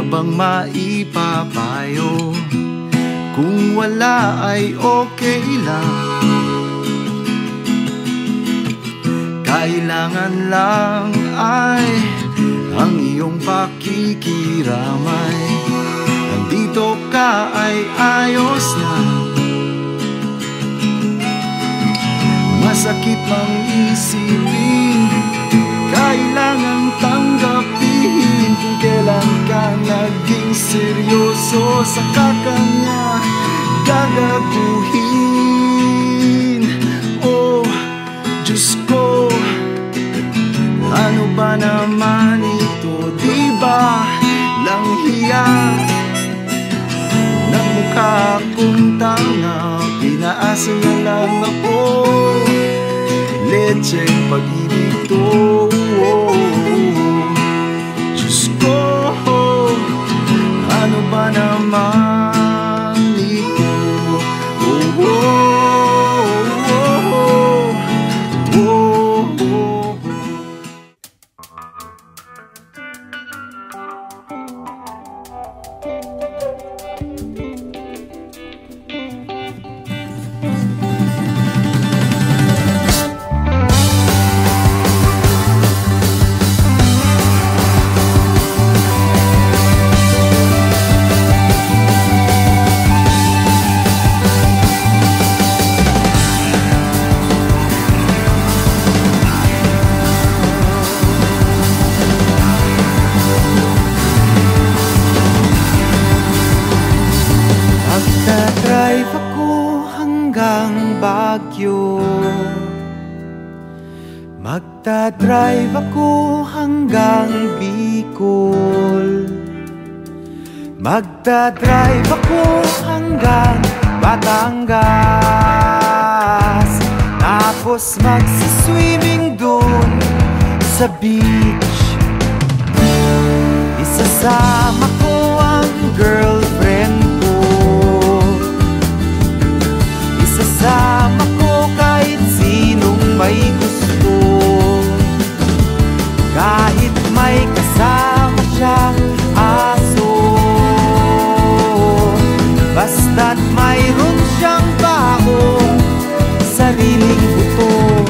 ka bang maipapayo? Kung wala ay okay lang. Kailangan lang ay ang iyong pakikiramay. Nandito ka ay ayos na. Masakit mang isipin, kailangan tanggapin. Kung kailan ka naging seryoso, saka ka nga gagaguhin. Oh, Diyos ko, ano ba naman ito? Di ba lang hiya ng mukha kong tanga? Pinaasa na lang ako, lecheng pag-ibig to. Diyos ko, ano ba naman ito? Oh, oh, oh, oh, oh, oh. Magdadrive ako hanggang Baguio. Magdadrive ako hanggang Bicol. Magdadrive ako hanggang Batangas. Tapos magsiswimming dun sa beach. Isasama ko ang girlfriend ko. Isasama ko kahit sinong may gusto. Kahit may kasama siyang aso, basta't mayroon siyang baong sariling buto.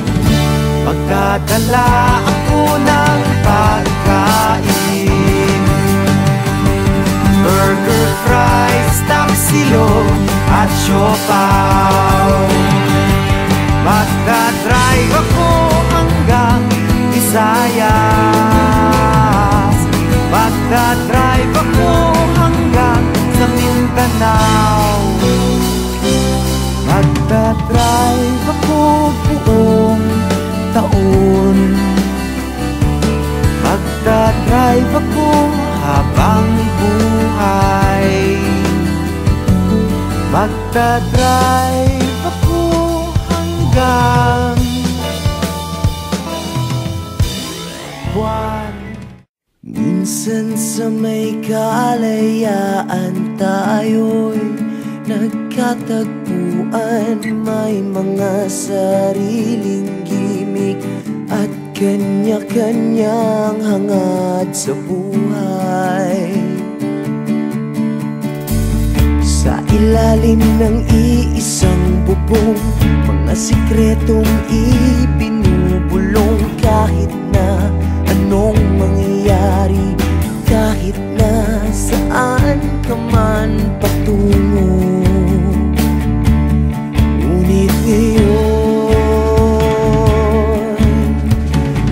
Magdadala ako ng pagkain, burger, fries, tapsilog at siopaw. Magdadrive ako hanggang Visayas. Magdadrive ako hanggang sa Mindanao. Magdadrive ako buong taon. Magdadrive ako habang buhay. Magdadrive ako hanggang buwan. Minsan sa may kalayaan tayo'y nagkatagpuan. May mga sariling gimik at kanya-kanyang hangad sa buhay. Sa ilalim ng iisang bubong, mga sikretong ibinubulong. Kahit na anong mangyayari, kahit na saan ka man patungo, ngunit ngayon,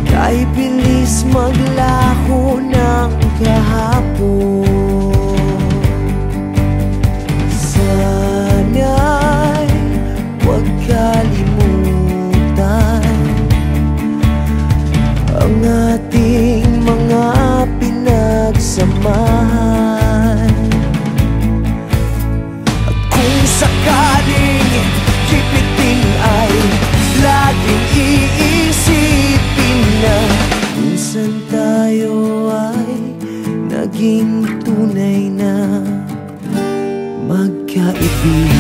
kay bilis maglaho ng kahapon. Sana'y huwag kalimutan ang ating mga pinagsamahan. At kung sakaling kipitin ay laging iisipin na minsan tayo ay naging tunay na magkaibigan.